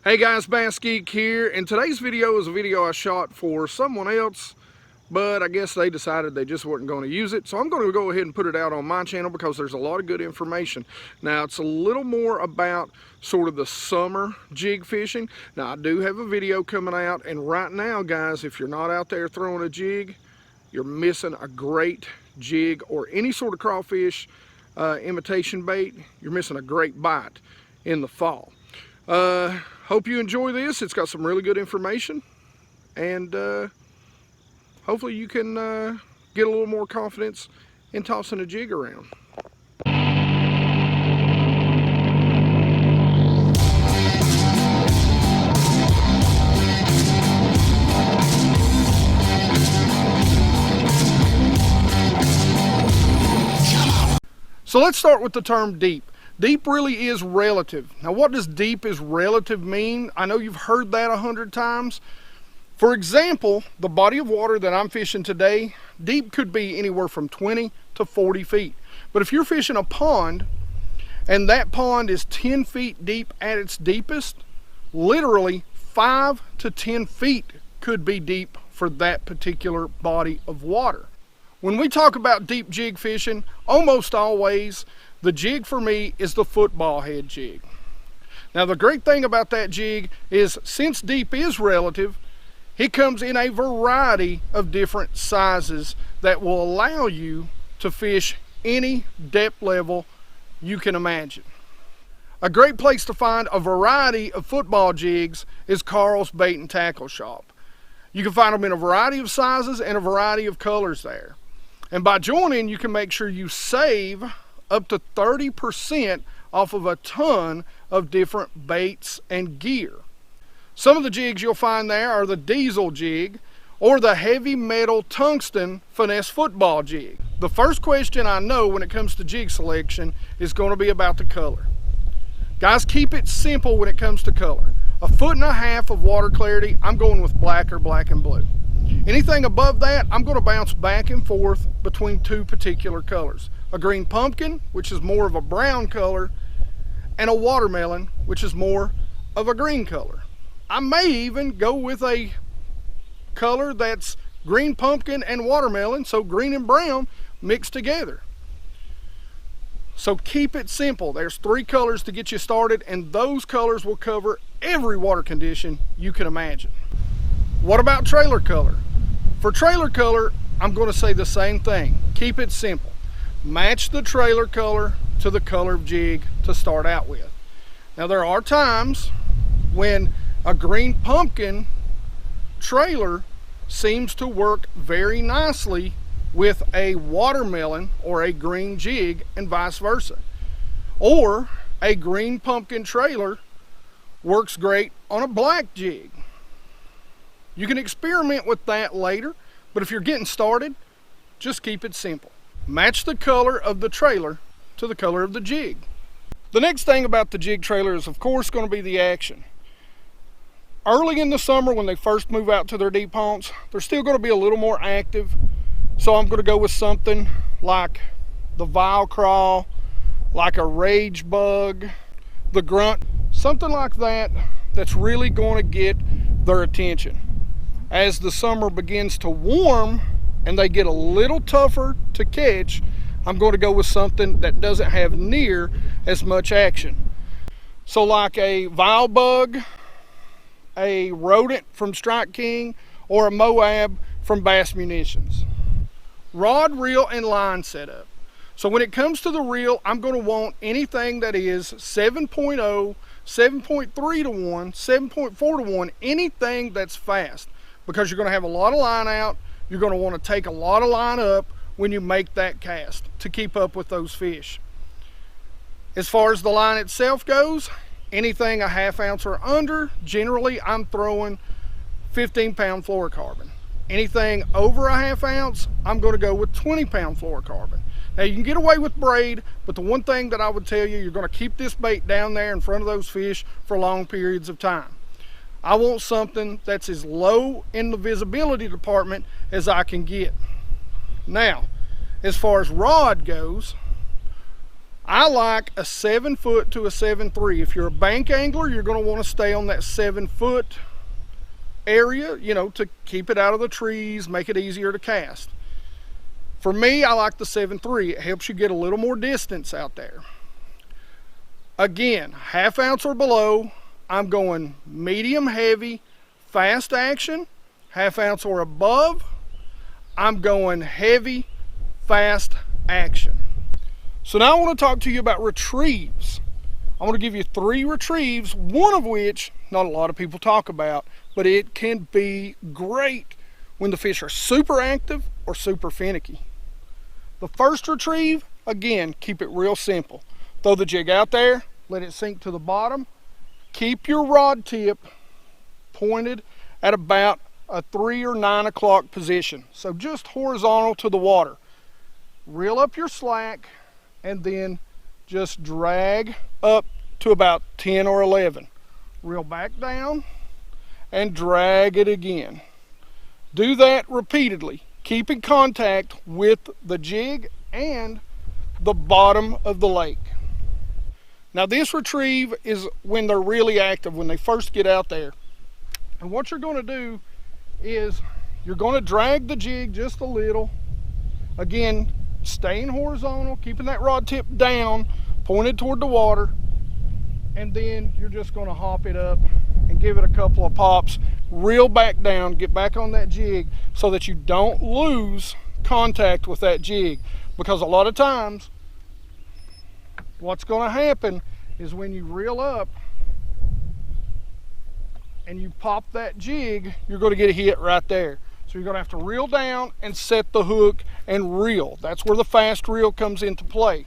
Hey guys, BassGeek here, and today's video is a video I shot for someone else, but I guess they decided they just weren't going to use it, so I'm going to go ahead and put it out on my channel because there's a lot of good information. Now, it's a little more about sort of the summer jig fishing. Now, I do have a video coming out, and right now, guys, if you're not out there throwing a jig, you're missing a great jig or any sort of crawfish imitation bait. You're missing a great bite in the fall. Hope you enjoy this. It's got some really good information, and hopefully you can get a little more confidence in tossing a jig around. So let's start with the term deep. Deep really is relative. Now, what does deep is relative mean? I know you've heard that 100 times. For example, the body of water that I'm fishing today, deep could be anywhere from 20 to 40 feet. But if you're fishing a pond and that pond is 10 feet deep at its deepest, literally 5 to 10 feet could be deep for that particular body of water. When we talk about deep jig fishing, almost always the jig for me is the football head jig. Now, the great thing about that jig is, since deep is relative, it comes in a variety of different sizes that will allow you to fish any depth level you can imagine. A great place to find a variety of football jigs is Karl's Bait and Tackle Shop. You can find them in a variety of sizes and a variety of colors there. And by joining, you can make sure you save up to 30% off of a ton of different baits and gear. Some of the jigs you'll find there are the diesel jig or the heavy metal tungsten finesse football jig. The first question I know when it comes to jig selection is going to be about the color. Guys, keep it simple when it comes to color. 1.5 feet of water clarity, I'm going with black or black and blue. Anything above that, I'm going to bounce back and forth between two particular colors. A green pumpkin, which is more of a brown color, and a watermelon, which is more of a green color. I may even go with a color that's green pumpkin and watermelon, so green and brown mixed together. So keep it simple. There's 3 colors to get you started, and those colors will cover every water condition you can imagine. What about trailer color? For trailer color, I'm going to say the same thing. Keep it simple. Match the trailer color to the color of jig to start out with. Now, there are times when a green pumpkin trailer seems to work very nicely with a watermelon or a green jig, and vice versa. Or a green pumpkin trailer works great on a black jig. You can experiment with that later, but if you're getting started, just keep it simple. Match the color of the trailer to the color of the jig. The next thing about the jig trailer is, of course, going to be the action. Early in the summer, when they first move out to their deep haunts, they're still going to be a little more active. So I'm going to go with something like the Vile Crawl, like a Rage Bug, the Grunt, something like that that's really going to get their attention. As the summer begins to warm and they get a little tougher to catch, I'm going to go with something that doesn't have near as much action. So like a Vile Bug, a Rodent from Strike King, or a Moab from Bass Munitions. Rod, reel, and line setup. So when it comes to the reel, I'm going to want anything that is 7.0, 7.3 to 1, 7.4 to 1, anything that's fast, because you're going to have a lot of line out. You're going to want to take a lot of line up when you make that cast to keep up with those fish. As far as the line itself goes, anything a 1/2 ounce or under, generally I'm throwing 15-pound fluorocarbon. Anything over a 1/2 ounce, I'm going to go with 20-pound fluorocarbon. Now, you can get away with braid, but the one thing that I would tell you, you're going to keep this bait down there in front of those fish for long periods of time. I want something that's as low in the visibility department as I can get. Now, as far as rod goes, I like a 7 foot to a 7.3. If you're a bank angler, you're going to want to stay on that 7 foot area, you know, to keep it out of the trees, make it easier to cast. For me, I like the 7.3. It helps you get a little more distance out there. Again, 1/2 ounce or below, I'm going medium heavy, fast action. 1/2 ounce or above, I'm going heavy, fast action. So now I want to talk to you about retrieves. I want to give you 3 retrieves, one of which not a lot of people talk about, but it can be great when the fish are super active or super finicky. The first retrieve, again, keep it real simple. Throw the jig out there, let it sink to the bottom. Keep your rod tip pointed at about a 3 or 9 o'clock position. So just horizontal to the water. Reel up your slack and then just drag up to about 10 or 11. Reel back down and drag it again. Do that repeatedly, keeping contact with the jig and the bottom of the lake. Now this retrieve is when they're really active, when they first get out there. And what you're going to do is you're going to drag the jig just a little. Again, staying horizontal, keeping that rod tip down, pointed toward the water. And then you're just going to hop it up and give it a couple of pops. Reel back down, get back on that jig so that you don't lose contact with that jig. Because a lot of times, what's going to happen is when you reel up and you pop that jig, you're going to get a hit right there. So you're going to have to reel down and set the hook and reel. That's where the fast reel comes into play.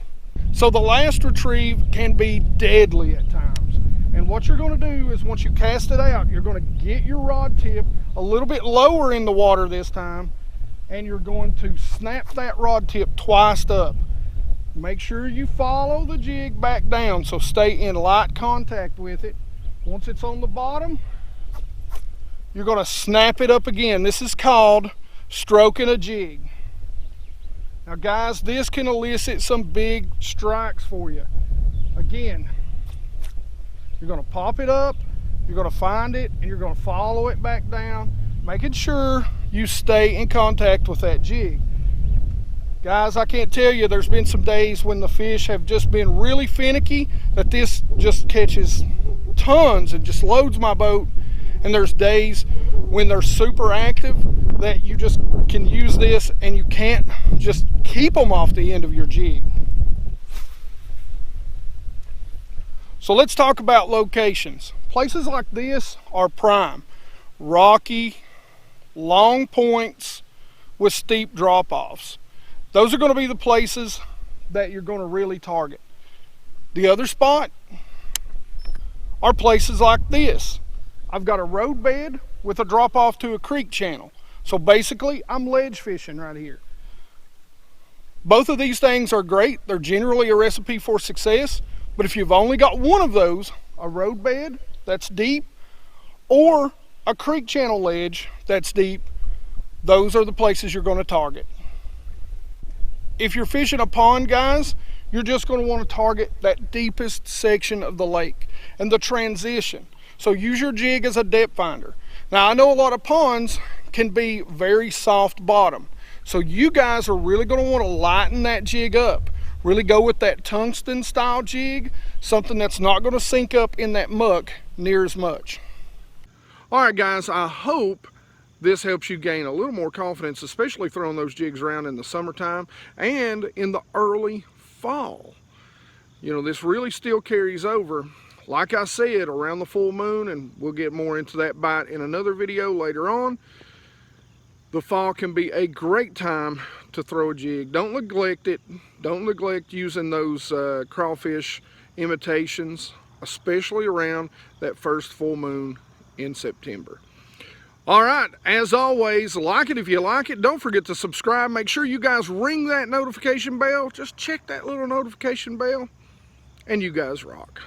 So the last retrieve can be deadly at times. And what you're going to do is once you cast it out, you're going to get your rod tip a little bit lower in the water this time, and you're going to snap that rod tip twice up. Make sure you follow the jig back down, so stay in light contact with it. Once it's on the bottom, you're going to snap it up again. This is called stroking a jig. Now guys, this can elicit some big strikes for you. Again, you're going to pop it up, you're going to find it, and you're going to follow it back down, making sure you stay in contact with that jig. Guys, I can't tell you, there's been some days when the fish have just been really finicky that this just catches tons and just loads my boat. And there's days when they're super active that you just can use this and you can't just keep them off the end of your jig. So let's talk about locations. Places like this are prime. Rocky, long points with steep drop-offs. Those are going to be the places that you're going to really target. The other spot are places like this. I've got a road bed with a drop-off to a creek channel. So basically, I'm ledge fishing right here. Both of these things are great. They're generally a recipe for success. But if you've only got one of those, a road bed that's deep or a creek channel ledge that's deep, those are the places you're going to target. If you're fishing a pond, guys, you're just going to want to target that deepest section of the lake and the transition. So use your jig as a depth finder. Now I know a lot of ponds can be very soft bottom. So you guys are really going to want to lighten that jig up. Really go with that tungsten style jig, something that's not going to sink up in that muck near as much. All right guys, I hope this helps you gain a little more confidence, especially throwing those jigs around in the summertime and in the early fall. You know, this really still carries over. Like I said, around the full moon, and we'll get more into that bite in another video later on, the fall can be a great time to throw a jig. Don't neglect it. Don't neglect using those crawfish imitations, especially around that first full moon in September. All right, as always, like it if you like it. Don't forget to subscribe. Make sure you guys ring that notification bell. Just check that little notification bell, and you guys rock.